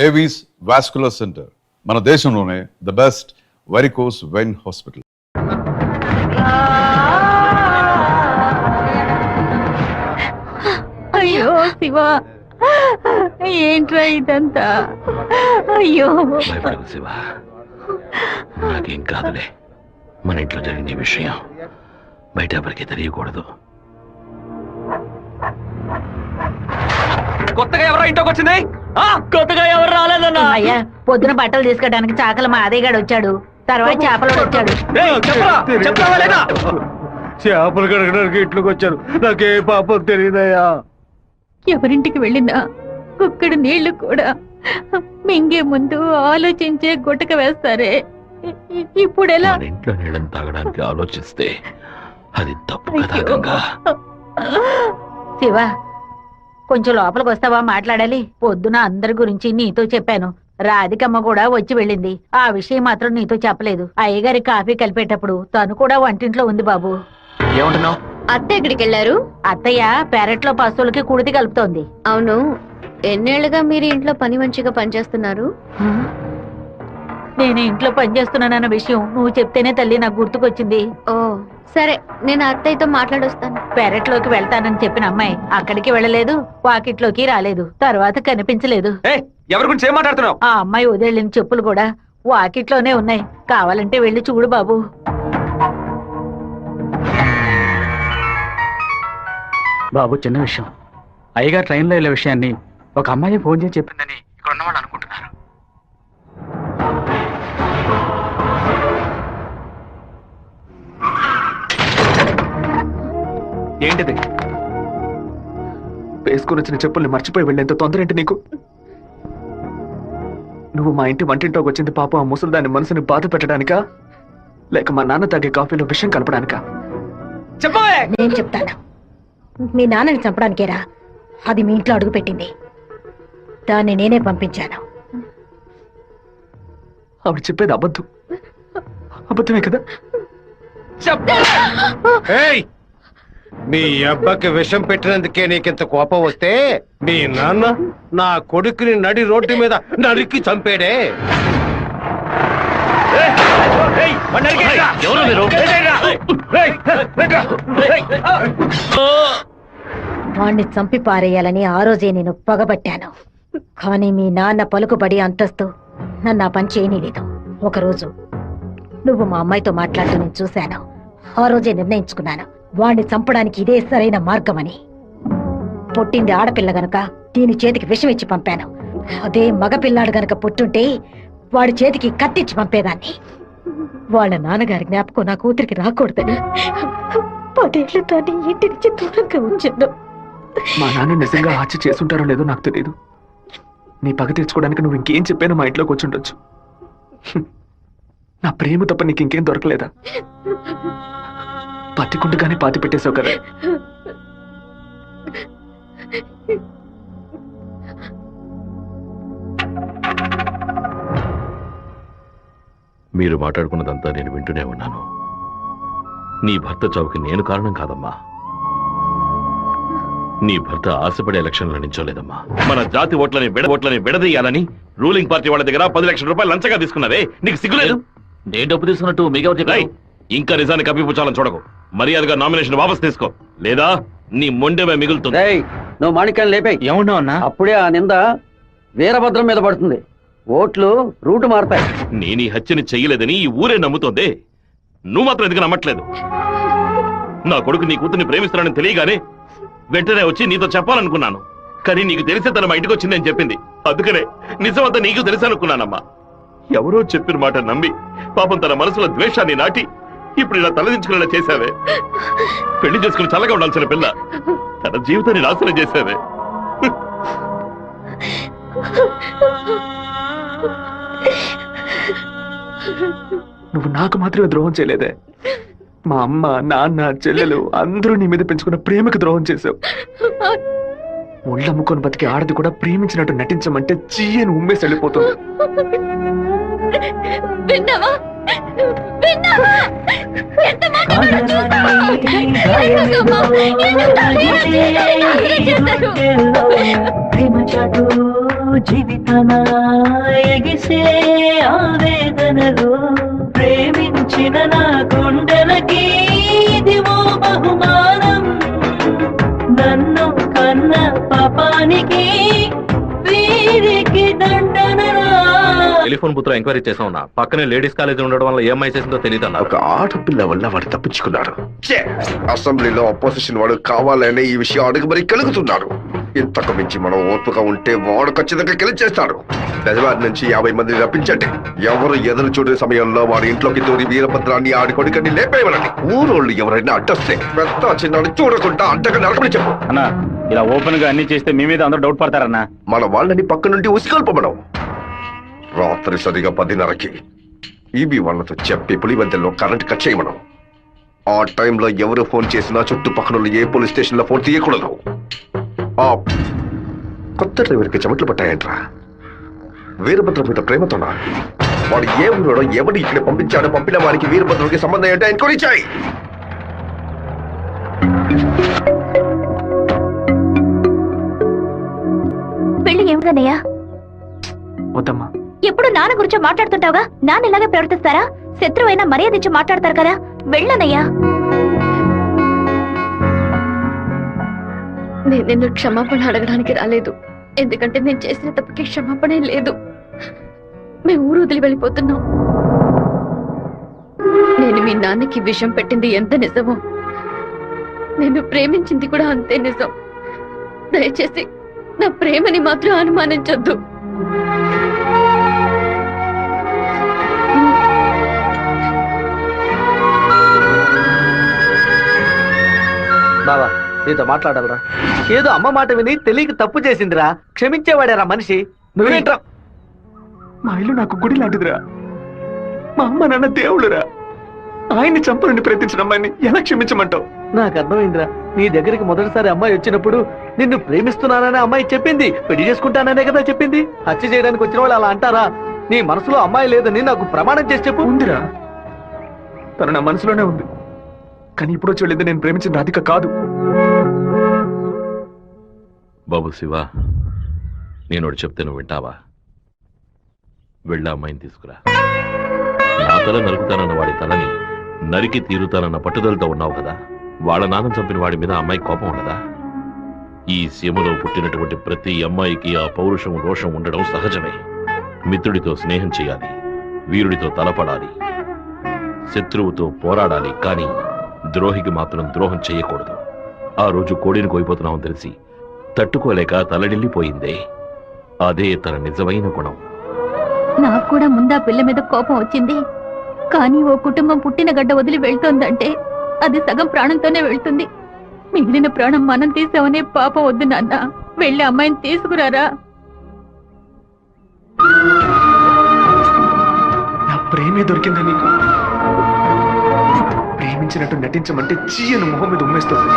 Avis vascular centre మన దేశంలోనే the best varicose vein hospital. అయ్యో శివ, ఏంట్రా ఇదంతా? అయ్యో శివ, నాకేం కాదులే. మన ఇంట్లో జరిగిన విషయం బయట ఎవరికి తెలియకూడదు. కొత్తగా ఎవరో ఇంట్లోకి వచ్చింది? కొత్తగా ఎవరు రాలేదన్నా. అయ్యా, పొద్దున బట్టలు తీసుకెళ్ళడానికి చాకల మా అదేగాడు వచ్చాడు, తర్వాత చేపలు వచ్చాడు. చేపలు కడగడానికి ఇంట్లోకి వచ్చారు. నాకే పాపం తెలియదయ్యా. ఎవరింటికి వెళ్ళినా కుక్కడు నీళ్లు కూడా మింగే ముందు ఆలోచించే గుట్టక వేస్తారే, ఇప్పుడు ఎలా? మన ఇంట్లో నీళ్ళని తాగడానికి ఆలోచిస్తే అది తప్పు కదా గంగా. శివ, కొంచెం లోపలికి వస్తావా? మాట్లాడాలి. పొద్దున అందరి గురించి నీతో చెప్పాను. రాధికమ్మ కూడా వచ్చి వెళ్ళింది. ఆ విషయం మాత్రం నీతో చెప్పలేదు. అయ్యగారి కాఫీ కలిపేటప్పుడు తను కూడా వంటింట్లో ఉంది బాబు. ఏమంటున్నావు? అత్త ఎక్కడికి వెళ్ళారు? అత్తయ్య పెరట్లో పశువులకి కుడితి కలుపుతోంది. అవును, ఎన్నేళ్లుగా మీరు ఇంట్లో పని మంచిగా పనిచేస్తున్నారు? నేను ఇంట్లో పనిచేస్తున్నానన్న విషయం నువ్వు చెప్తేనే తల్లి నాకు గుర్తుకొచ్చింది. ఓ సరే, నేను అత్తయ్యతో మాట్లాడొస్తాను. పెరట్లోకి వెళ్తానని చెప్పిన అమ్మాయి అక్కడికి వెళ్ళలేదు, వాకిట్లోకి రాలేదు, తర్వాత కనిపించలేదు. ఎవరి గురించి ఏం మాట్లాడుతున్నావు? ఆ అమ్మాయి వదిలిన చెప్పులు కూడా వాకిట్లోనే ఉన్నాయి. కావాలంటే వెళ్ళి చూడు బాబు. బాబు, చిన్న విషయం. అయ్యగారు ట్రైన్లో వెళ్ళే విషయాన్ని ఒక అమ్మాయి ఫోన్ చేసి చెప్పిందని ఇక్కడ ఉన్నవాళ్ళు అనుకుంటున్నారు. ఏంటిది? వేసుకుని వచ్చిన చెప్పుల్ని మర్చిపోయి వెళ్ళేంత తొందర ఏంటి నీకు? నువ్వు మా ఇంటి వంటింటోకి వచ్చింది పాపం ఆ ముసలిదాని మనసుని బాధ పెట్టడానికా, లేక మా నాన్న తాగే కాఫీలో విషయం కలపడానికా? చెప్పవే. నేను చెప్తాను. మీ నాన్నని చంపడానికేరా అది మీ ఇంట్లో అడుగు పెట్టింది. దాన్ని నేనే పంపించాను. ఆవిడ చెప్పేది అబద్ధం. అబద్ధమే కదా? మీ అబ్బకి విషం పెట్టినందుకే నీకింత కోపం వస్తే మీ నాన్న నా కొడుకుని నడి రోడ్డు మీద నరికి చంపాడే. వాణ్ణి చంపి పారేయాలని ఆ రోజే నేను పగబట్టాను. కానీ మీ నాన్న పలుకుబడి అంతస్తు నన్ను ఆ పని చేయనీలేదు. ఒకరోజు నువ్వు మా అమ్మాయితో మాట్లాడుతూ నేను చూశాను. ఆ రోజే నిర్ణయించుకున్నాను, వాణ్ణి చంపడానికి ఇదే సరైన మార్గమని. పుట్టింది ఆడపిల్ల గనక దీని చేతికి విషం ఇచ్చి పంపాను. అదే మగపిల్లాడు గనక పుట్టుంటే వాడి చేతికి కత్తిచ్చి పంపేదాన్ని. వాళ్ళ నాన్నగారి జ్ఞాపకం నా కూతురికి రాకూడదని 10 ఏళ్లు దాన్ని ఇంటి నుంచి దూరంగా ఉంచాను. మా నాన్న నిజంగా హత్య చేసుంటారో లేదో నాకు తెలియదు. నీ పగ తీర్చుకోవడానికి నువ్వు ఇంకేం చెప్పానో మా ఇంట్లోకి వచ్చి ఉండొచ్చు. నా ప్రేమ తప్ప నీకు ఇంకేం దొరకలేదా? పత్తికుండగానే పాతి పెట్టేశావు కదా. మీరు మాట్లాడుకున్నదంతా నేను వింటూనే ఉన్నాను. నీ భర్త చావుకి నేను కారణం కాదమ్మా. నీ భర్త ఆశపడే ఎలక్షన్లో నించోలేదమ్మా. మన జాతి ఓట్లని విడదీయాలని రూలింగ్ పార్టీ వాళ్ళ దగ్గర 10 లక్షల రూపాయలు లంచగా తీసుకున్నావే, నీకు సిగ్గులేదు? నేను డబ్బు తీసుకున్నట్టు మిగతా ఇంకా నిజాన్ని కప్పిపుచ్చాలని చూడకు. మర్యాదగా నామినేషన్ వాపస్ తీసుకో, లేదా నీ మొండెమే మిగులుతుంది. నువ్వు మాణిక్యాన్ని లేపే. ఏమన్నా అన్నా? అప్పుడే ఆ నింద వీరభద్రం మీద పడుతుంది. ఓట్లు రూటు మారతాయి. నేను ఈ హత్యని చెయ్యలేదని ఈ ఊరే నమ్ముతోంది. నువ్వు మాత్రం ఎందుకు నమ్మట్లేదు? నా కొడుకు నీ కూతుర్ని ప్రేమిస్తున్నానని తెలియగానే వెంటనే వచ్చి నీతో చెప్పాలనుకున్నాను. కానీ నీకు తెలిసే తన మా ఇంటికి వచ్చిందని చెప్పింది. అందుకనే నిజమంతా నీకు తెలుసనుకున్నానమ్మా. ఎవరో చెప్పిన మాట నమ్మి పాపం తన మనసులో ద్వేషాన్ని నాటి ఇప్పుడు ఇలా తలదించుకునేలా చేశావే. పెళ్లి చేసుకుని చల్లగా ఉండాల్సిన పిల్ల తన జీవితాన్ని నాశనం చేశావే. నువ్వు నాకు మాత్రమే ద్రోహం చేయలేదే, మా అమ్మ, నాన్న, చెల్లెలు అందరూ నీ మీద పెంచుకున్న ప్రేమకు ద్రోహం చేశావు. ఒళ్ళమ్ముకొని బతికి ఆడది కూడా ప్రేమించినట్టు నటించమంటే చీయని ఉమ్మేసి వెళ్ళిపోతుంది. విన్నావా విన్నావా ఎంత మాట అన్నాడో చూసావా? ఎందుకమ్మా? ఎందుకు చేశారు? ప్రేమ చాటు జీవితన ఎగిసే ఆవేదనలో ప్రేమించిన నా గుండెలకి ఇదివో బహుమానం నన్ను కన్న పాపానికి వీరికి దండనరా. టెలిఫోన్ బుత్ లో ఎంక్వైరీ చేసా ఉన్నా. పక్కనే లేడీస్ కాలేజ్ ఉండడం వల్ల ఏం చేసిందో తెలియదు అన్నారు. ఒక ఆడపిల్ల వల్ల వాడు తప్పించుకున్నాడు. అసెంబ్లీలో అపోజిషన్ వాడు కావాలనే ఈ విషయం అడుగు మరి కలుగుతున్నారు. ఇంతకు మించి మనం ఓర్పుగా ఉంటే వాడు ఖచ్చితంగా గెలిచేస్తాడు. పెదవారి నుంచి 50 మందిని రప్పించండి. ఎవరు ఎదురు చూడే సమయంలో వాడి ఇంట్లోకి దూరి వీరభద్రాన్ని ఆడి కొడుకని లేపేయమనండి. ఊరోళ్ళు ఎవరైనా అడ్డొస్తే పెద్ద చిన్నాడు చూడకుండా అడ్డగా నరకమని చెప్పు. అన్నా ఇలా ఓపెన్ గా అన్ని చేస్తే మీ మీద అందరూ డౌట్ పడతారన్నా. మన వాళ్ళని పక్క నుండి ఉసిగొల్పమనం. రాత్రి సరిగా 10:30కి ఈబీ వాళ్ళతో చెప్పి పులివెందుల్లో కరెంట్ కట్ చేయమనం. ఆ టైంలో ఎవరు ఫోన్ చేసినా చుట్టుపక్కల ఏ పోలీస్ స్టేషన్ లో ఫోన్ తీయకూడదు. ఆ కొత్త డ్రైవర్కి చెమట్లు పట్టాయంట్రా. వీరభద్ర మీద ప్రేమతోనా? వాడు ఏ ఊరోడో ఎవడు ఇక్కడ పంపించాడో పంపిన వారికి వీరభద్రుడికి సంబంధం ఏంటో ఎంక్వైరీ చేయి. పెళ్లి ఏమిటన్నయ్యా? వద్దమ్మా. ఎప్పుడు నాన్న గురించి మాట్లాడుతుంటావుగా, నాన్న ఇలాగే ప్రవర్తిస్తారా? శత్రువైనా మర్యాద ఇచ్చి మాట్లాడతారు కదా, వెళ్ళనయ్యా. నేను నిన్ను క్షమాపణ అడగడానికి రాలేదు, ఎందుకంటే నేను చేసిన తప్పుకి క్షమాపణ లేదు. మేము ఊరు వదిలి వెళ్ళిపోతున్నాం. నేను మీ నాన్నకి విషం పెట్టింది ఎంత నిజమో, నేను ప్రేమించింది కూడా అంతే నిజం. దయచేసి నా ప్రేమని మాత్రం అనుమానించొద్దు. బావా నీతో మాట్లాడాలరా. ఏదో అమ్మ మాట విని తెలియక తప్పు చేసిందిరా, క్షమించేవాడారా మనిషి. నువ్వేంట్రా? మా ఇల్లు నాకు గుడి లాంటిదిరా. మా అమ్మ నాన్న దేవుళ్ళురా. ఆయన్ని చంపాలని ప్రయత్నించిన అమ్మాయిని ఎలా క్షమించమంటావు? నాకు అర్థమైందిరా. నీ దగ్గరికి మొదటిసారి అమ్మాయి వచ్చినప్పుడు నిన్ను ప్రేమిస్తున్నాననే అమ్మాయి చెప్పింది, పెళ్లి చేసుకుంటాననే కదా చెప్పింది. హత్య చేయడానికి వచ్చిన వాళ్ళు అలా అంటారా? నీ మనసులో అమ్మాయి లేదని నాకు ప్రమాణం చేసి చెప్పు. ఉందిరా, తను నా మనసులోనే ఉంది. కానీ ఇప్పుడు వచ్చి వెళ్ళింది నేను ప్రేమించిన రాధిక కాదు. బాబు శివ, నేను ఒకటి చెప్తే నువ్వు వింటావా? వెళ్ళి అమ్మాయిని తీసుకురా. నా తల నరుకుతానన్న వాడి తలని నరికి తీరుతానన్న పట్టుదలతో ఉన్నావు కదా. వాళ్ళ నాన్న చంపిన వాడి మీద అమ్మాయి కోపం ఉండదా? ఈ సీమలో పుట్టినటువంటి ప్రతి అమ్మాయికి ఆ పౌరుషం రోషం ఉండడం సహజమే. మిత్రుడితో స్నేహం చేయాలి, వీరుడితో తలపడాలి, శత్రువుతో పోరాడాలి, కానీ ద్రోహికి మాత్రం ద్రోహం చేయకూడదు. ఆ రోజు కోడిని కోయిపోతున్నామని తెలిసి తట్టుకోలేక తలడిల్లిపోయిందే, అదే తన నిజమైన గుణం. నాకు కూడా ముందా పిల్ల మీద కోపం వచ్చింది, కానీ ఓ కుటుంబం పుట్టిన గడ్డ వదిలి వెళ్తోందంటే అది సగం ప్రాణంతోనే వెళ్తుంది. మిగిలిన ప్రాణం మనం తీసామనే పాపం వద్దు నాన్న. వెళ్ళి అమ్మాయిని తీసుకురారా. నా ప్రేమే దొరికిందా నీకు? ప్రేమించినట్టు నటించమంటే చీయను మొహం మీద ఉమ్మేస్తుంది.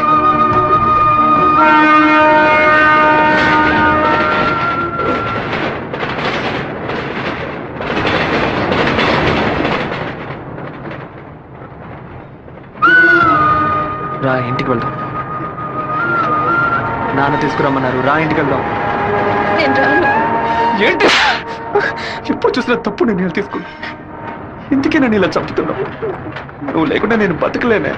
రా ఇంటికి వెళ్దాం. నాన్న తీసుకురమ్మన్నారు, రా ఇంటికి వెళ్దాం. ఏంటి ఎప్పుడు చూసినా తప్పు నిర్ణయాలు తీసుకున్నా. ఇందుకే నన్ను ఇలా చంపుతున్నావు. నువ్వు లేకుండా నేను బతకలేనే.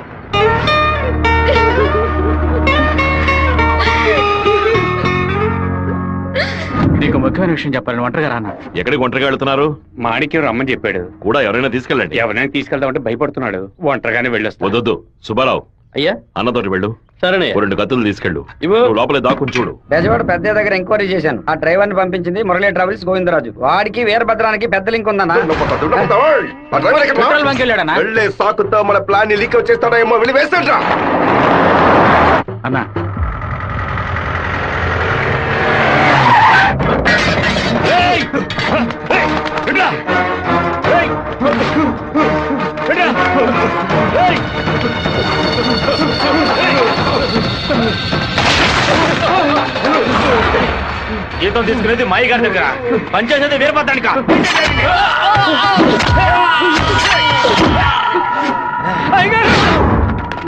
నీకు ముఖ్యమైన విషయం చెప్పాలని ఒంటరిగా రానా? ఎక్కడికి ఒంటరిగా వెళ్తున్నారు? మాణిక్యం రమ్మని చెప్పాడు. కూడా ఎవరైనా తీసుకెళ్ళండి. ఎవరైనా తీసుకెళ్దామంటే భయపడుతున్నాడు. ఒంటరిగానే వెళ్ళొస్తా. వద్దొద్దు సుబ్బారావు, అయ్యా అన్నతోటి వెళ్ళు. సరేనే. 2 కత్తులు తీసుకెళ్ళు. నువ్వు లోపలే దాక్కుని చూడు. బెజవాడ పెద్ద దగ్గర ఎంక్వైరీ చేశాను. ఆ డ్రైవర్ ని పంపించింది మురళీ ట్రావెల్స్ గోవిందరాజు. వాడికి వీరభద్రానికి పెద్ద లింక్ ఉందన్నా. వెళ్ళే సాకుతో మన ప్లాన్ ని లీక్ చేస్తాడా ఏమో, వెళ్ళి వేస్తాడ్రా. అన్నా జీతం తీసుకునేది మాయి గారి దగ్గర, పనిచేసేది వీరభద్రానిక.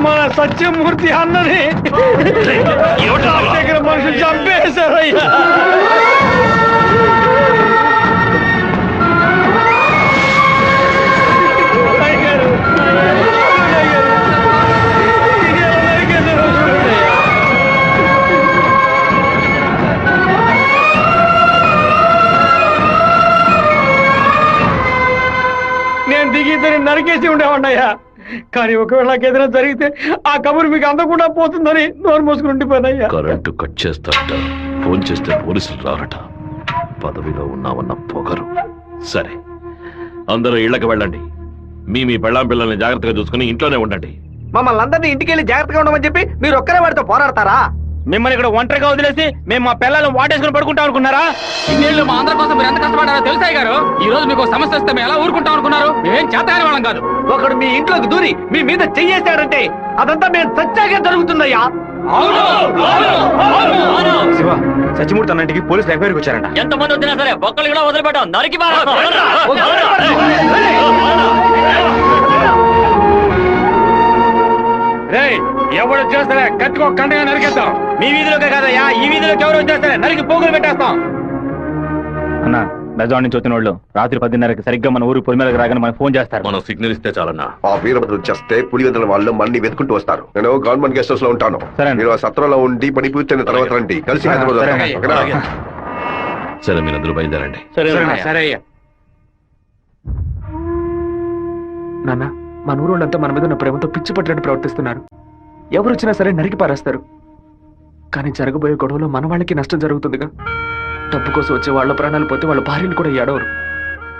మన సత్యమూర్తి అన్నని దగ్గర మనుషులు చంపేశారయ్యా. నేను దిగిద్దరిని నరికేసి ఉండేవాడినయ్యా. కానీ ఒకవేళ నాకు ఏదైనా జరిగితే ఆ కబురు మీకు అందకుండా పోతుందని నోరు మూసుకుని ఉండిపోయినయ్యా. కరెంటు కట్ చేస్తారట, ఫోన్ చేస్తే పోలీసులు రారట. పదవిలో ఉన్నామన్న పొగరు. సరే, అందరూ ఇళ్లకు వెళ్ళండి. మీ పెళ్ళాం పిల్లల్ని జాగ్రత్తగా చూసుకుని ఇంట్లోనే ఉండండి. మమ్మల్ని అందరినీ ఇంటికి వెళ్ళి జాగ్రత్తగా ఉండమని చెప్పి మీరు ఒక్కరే వాడితో పోరాడతారా? మిమ్మల్ని ఇక్కడ ఒంటరిగా వదిలేసి మేము మా పిల్లలను వాటేసుకుని పడుకుంటాం అనుకున్నారా? ఇన్నేళ్ళు మా అందరి కోసం మీరు ఎంత కష్టపడ్డారో తెలుసాయి గారు. ఈ రోజు మీకు సమస్య వస్తే మేము ఎలా ఊరుకుంటాం అనుకున్నారు? మేమేం చేతగాని వాళ్ళం కాదు. ఒకడు మీ ఇంట్లోకి దూరి మీ మీద చెయ్యేశాడంటే అదంతా మేము సత్యాగా జరుగుతుందయ్యా. శివ, సత్యమూర్తి అన్నింటికి పోలీసులు ఎంక్వైరీకి వచ్చారంట. ఎంతమంది వచ్చినా సరే బొక్కలు కూడా వదిలిపెట్టాం, నరికి ఎవరు వచ్చేస్తారే కత్తికో కండగా నరికేస్తాం. మీ వీధిలోకే కాదయ్యా, ఈ వీధిలోకి ఎవరు వచ్చేస్తారే నరికి పోగులు పెట్టేస్తాం. అన్న, బెజార్ నుంచి వచ్చిన వాళ్ళు రాత్రి 10:30కి సరిగ్గా మన ఊరు పొలి మీదకి రాగానే మనకు ఫోన్ చేస్తారు. మనం సిగ్నల్ ఇస్తే చాలన్నా. ఆ వీరభద్రం చేస్తే పులివెందుల వాళ్ళు మన్ని వెతుకుంటూ వస్తారు. నేను గవర్నమెంట్ గెస్ట్ హౌస్ లో ఉంటాను. సరే. మీరు ఆ సత్రంలో ఉండి పని పూర్తయిన తర్వాత రండి, కలిసి హైదరాబాద్ వద్దాం. ఓకేనా? సరే, మీరందరూ బయలుదేరండి. సరే అయ్యా. నాన్న, మన ఊరోళ్ళంతా మన మీద ఉన్న ప్రేమతో పిచ్చి పట్టినట్టు ప్రవర్తిస్తున్నారు. ఎవరు వచ్చినా సరే నరికి పారేస్తారు. కానీ జరగబోయే గొడవలో మన వాళ్ళకి నష్టం జరుగుతుందిగా. డబ్బు కోసం వచ్చే వాళ్ళ ప్రాణాలు పోతే వాళ్ళ భార్యలు కూడా ఏడవరు.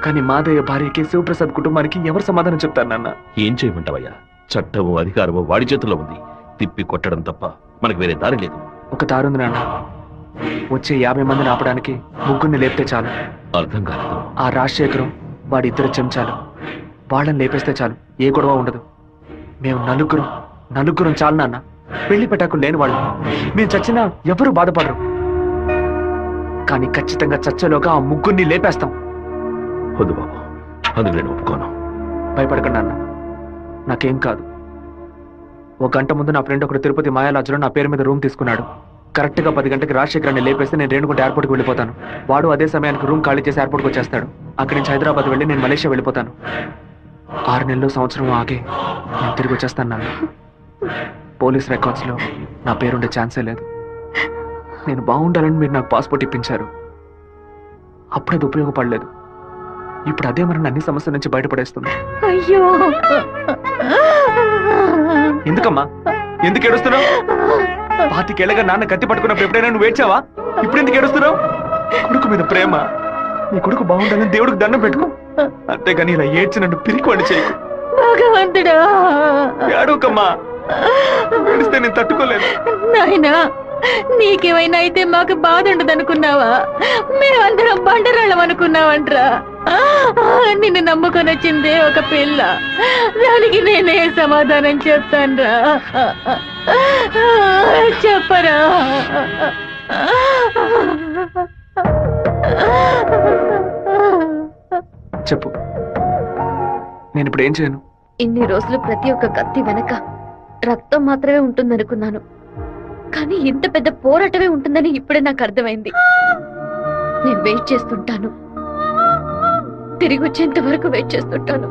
కానీ మాదయ్య భార్యకి శివప్రసాద్ కుటుంబానికి ఎవరు సమాధానం చెప్తారు నాన్న? ఏం చేయమంటావయ్యా? చట్టము అధికారము వాడి చేతుల్లో ఉంది. తిప్పి కొట్టడం తప్ప మనకు వేరే దారి లేదు. ఒక దారుంది నాన్న. వచ్చే 50 మందిని ఆపడానికి ముగ్గురిని లేపితే చాలు. అర్థం కాలేదు. ఆ రాజశేఖరం వాడి 2 చెంచాలు వాళ్ళని లేపేస్తే చాలు, ఏ గొడవ ఉండదు. మేము నలుగురం చాలు నాన్న. పెళ్లి పెట్టాకు లేని వాళ్ళు. మేము చచ్చినా ఎవరు బాధపడరు. కానీ ఖచ్చితంగా చచ్చేలోగా ఆ ముగ్గురిని లేపేస్తాం. వద్దు బాబు, అందుకు నేను ఒప్పుకోను. భయపడకండి అన్న, నాకేం కాదు. 1 గంట ముందు నా ఫ్రెండ్ ఒకడు తిరుపతి మాయాలాజులో నా పేరు మీద రూమ్ తీసుకున్నాడు. కరెక్ట్ గా 10 గంటకి రాజశేఖరాన్ని లేపేస్తే నేను రేణుగుంట ఎయిర్పోర్ట్కి వెళ్ళిపోతాను. వాడు అదే సమయానికి రూమ్ ఖాళీ చేసి ఎయిర్పోర్ట్కి వచ్చేస్తాడు. అక్కడి నుంచి హైదరాబాద్ వెళ్ళి నేను మలేషియా వెళ్ళిపోతాను. 6 నెలలు సంవత్సరం ఆగే నేను తిరిగి వచ్చేస్తాను నాన్న. పోలీస్ రికార్డ్స్ లో నా పేరుండే ఛాన్సే లేదు. నేను బాగుండాలని మీరు నాకు పాస్పోర్ట్ ఇప్పించారు. అప్పుడు అది ఉపయోగపడలేదు. ఇప్పుడు అదే మరి అన్ని సమస్యల నుంచి బయటపడేస్తుంది. అయ్యో, ఎందుకమ్మా, ఎందుకు ఏడుస్తున్నావు? 25 ఏళ్ళగా నాన్న కత్తి పట్టుకున్నప్పుడు ఎప్పుడైనా నువ్వు ఏడ్చావా? ఇప్పుడు ఎందుకు ఏడుస్తున్నావు? కొడుకు మీద ప్రేమ. నీ కొడుకు బాగుండాలని దేవుడికి దండం పెట్టుకో. అంతేగాని ఇలా ఏడ్చి నన్ను పిరికివాడి చేయకు. భగవంతుడా, ఏడవకమ్మా. ఏడిస్తే నేను తట్టుకోలేను. నాయనా, నీకేమైనా అయితే మాకు బాధ ఉండదనుకున్నావా? మేమందరం బండరాళ్ళం అనుకున్నావంట్రా. నిన్ను నమ్ముకొని వచ్చిందే ఒక పిల్ల. దానికి నేనే సమాధానం చెప్తాన్రా. చెప్పరా? చెప్పు, నేను ఇప్పుడు ఏం చేయను? ఇన్ని రోజులు ప్రతి ఒక్క కత్తి వెనక రక్తం మాత్రమే ఉంటుందనుకున్నాను. కానీ ఇంత పెద్ద పోరాటమే ఉంటుందని ఇప్పుడే నాకు అర్థమైంది. నేను వెయిట్ చేస్తుంటాను, తిరిగి వచ్చేంత వరకు వెయిట్ చేస్తుంటాను.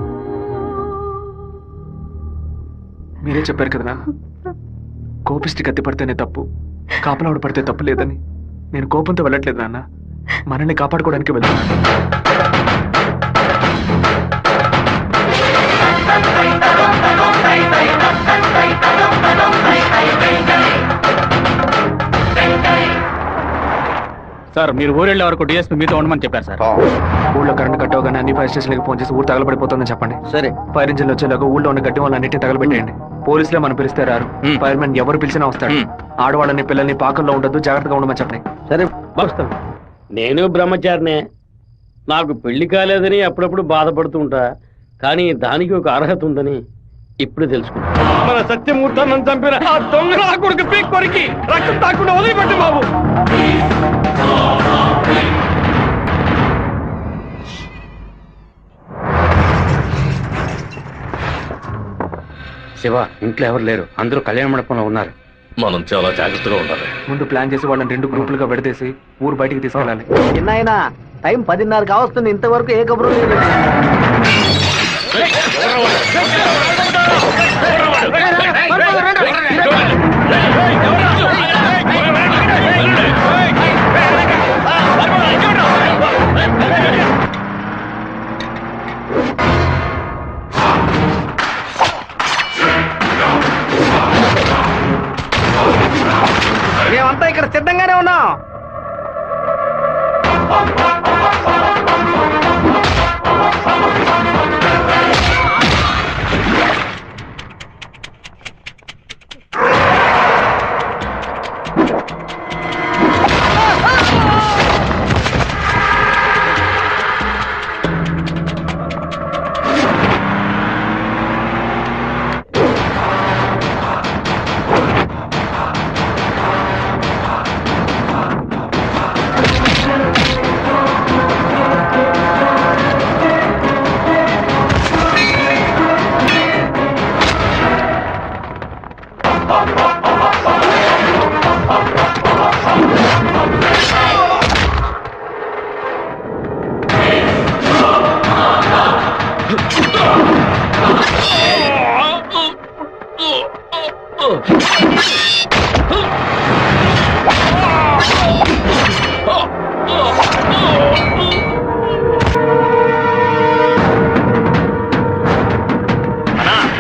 మీరే చెప్పారు కదా నాన్న, కోపిష్టి కత్తి పడితేనే తప్పు, కాపలావిడ పడితే తప్పు లేదని. నేను కోపంతో వెళ్ళట్లేదు నాన్న, మనల్ని కాపాడుకోవడానికి వెళ్తున్నాను. సార్, మీరు ఊరెళ్ళే వరకు డిఎస్పీ మీతో ఉండమని చెప్పారు సార్. ఊళ్ళో కరెంట్ కట్ అవగానే అన్ని ఫైర్ స్టేషన్లకు ఫోన్ చేసి ఊరు తగలబడిపోతుందని చెప్పండి. సరే. ఫైర్ ఇంజిన్ వచ్చేలాగా ఊళ్ళో ఉన్న గడ్డి వాళ్ళన్నింటినీ తగలబెట్టేయండి. పోలీసులే మనం పిలిస్తే రారు. ఫైర్ మ్యాన్ ఎవరు పిలిచినా వస్తాడు. ఆడవాళ్ళని పిల్లల్ని పాకల్లో ఉండొద్దు, జాగ్రత్తగా ఉండమని చెప్పండి. సరే, వస్తాం. నేను బ్రహ్మచారినే. నాకు పెళ్లి కాలేదని అప్పుడప్పుడు బాధపడుతూ ఉంటా. కానీ దానికి ఒక అర్హత ఉందని ఇప్పుడు తెలుసుకున్నా. మన సత్యమూర్తాన్ని చంపిన ఆ దొంగ కొడుకు పీక్ కొరికి రక్తం తాకుండా వదిలిపెట్టు బాబు. శివ, ఇంట్లో ఎవరు లేరు, అందరూ కళ్యాణ మండపంలో ఉన్నారు. మనం చాలా జాగ్రత్తగా ఉండాలి. ముందు ప్లాన్ చేసి వాళ్ళని 2 గ్రూపులుగా విడదీసి ఊరు బయటికి తీసుకెళ్ళాలి. చిన్నాయనా, టైం 10:30 కావస్తుంది, ఇంతవరకు ఏ కబురు లేదు. మేమంతా ఇక్కడ సిద్ధంగానే ఉన్నాం.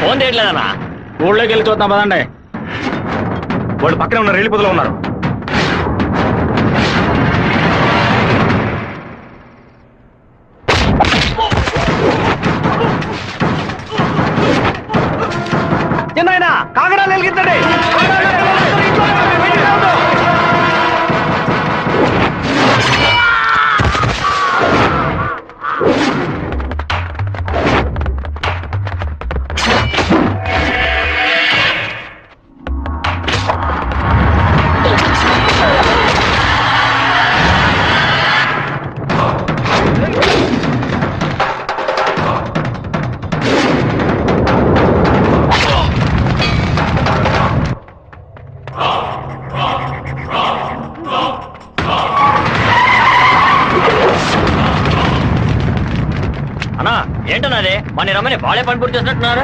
ఫోన్ చేయట్లేదన్నా. ఊళ్ళోకి వెళ్ళి చూద్దాం పదండి. వాళ్ళు పక్కనే ఉన్న రైలు పొదలో ఉన్నారు. చిన్నాయనా, కాగడాలు వెలిగించండి. అన్నా ఏంటన్నది? మన రమ్మని బాలే పని పూర్తి చేసినట్టున్నారు.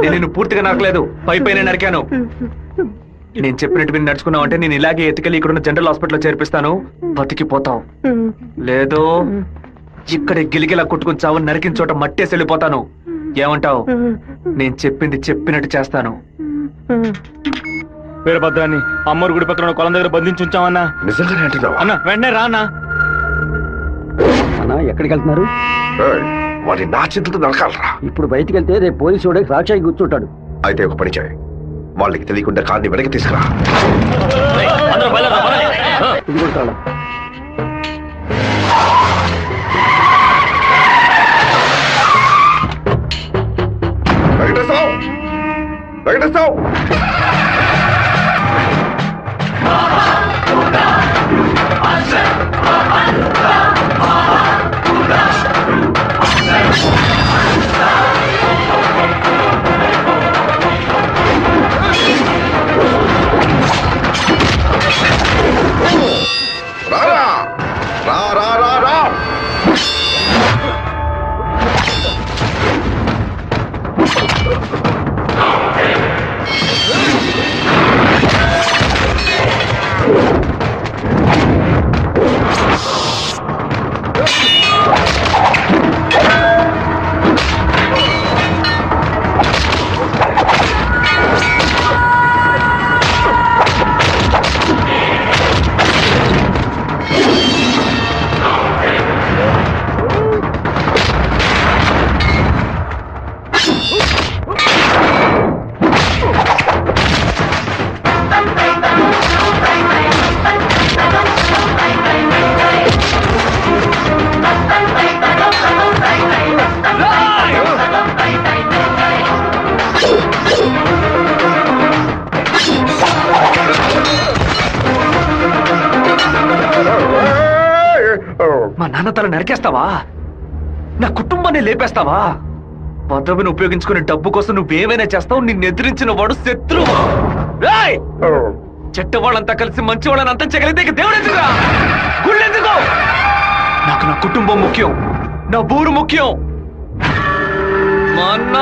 నేను నిన్ను పూర్తిగా నరకలేదు, పైపైన నరికాను. నేను చెప్పినట్టు మీరు నడుచుకున్నావు అంటే నేను ఇలాగే ఎత్తుకెళ్ళి ఇక్కడున్న జనరల్ హాస్పిటల్లో చేర్పిస్తాను, బతికిపోతావు. లేదో ఇక్కడ గిలిగిలా కొట్టుకుని చావు, నరికిన చోట మట్టేసి వెళ్ళిపోతాను. ఏమంటావు? నేను చెప్పింది చెప్పినట్టు చేస్తాను. వీరభద్రాన్ని అమ్మోరు గుడి పక్కన కొలం దగ్గర బంధించి ఉంచామన్నా. నిజంగానే అంటున్నావా? అన్న వెంటనే రా అన్నా. అన్నా, ఎక్కడికి వెళ్తున్నారు? వాడి నా చేతులతో నరకాలరా. ఇప్పుడు బయటికి వెళ్తే రేపు పోలీసు వాడే సాక్షి కూర్చుంటాడు. అయితే ఒక పని చేయి, వాళ్ళకి తెలియకుండా కార్ని వెనక్కి తీసుకురా. ఇది కూడా చాలా. వెంకటేశ్వరరావు, వెంకటేశ్వరరావు, రారా, రా రా రా రా. లేపేస్తావా? నా కుటుంబాన్ని లేపేస్తావా? పదవిని ఉపయోగించుకునే డబ్బు కోసం నువ్వేమైనా చేస్తావు. నిన్ను ఎదిరించిన వాడు శత్రువు. రాయ్ చెట్ట వాళ్ళంతా కలిసి మంచి వాళ్ళని అంతం చేయగలిగితే ఇక దేవుడు ఎందుకురా? గుళ్ళు ఎందుకు? నాకు నా కుటుంబం ముఖ్యం, నా ఊరు ముఖ్యం. మా అన్న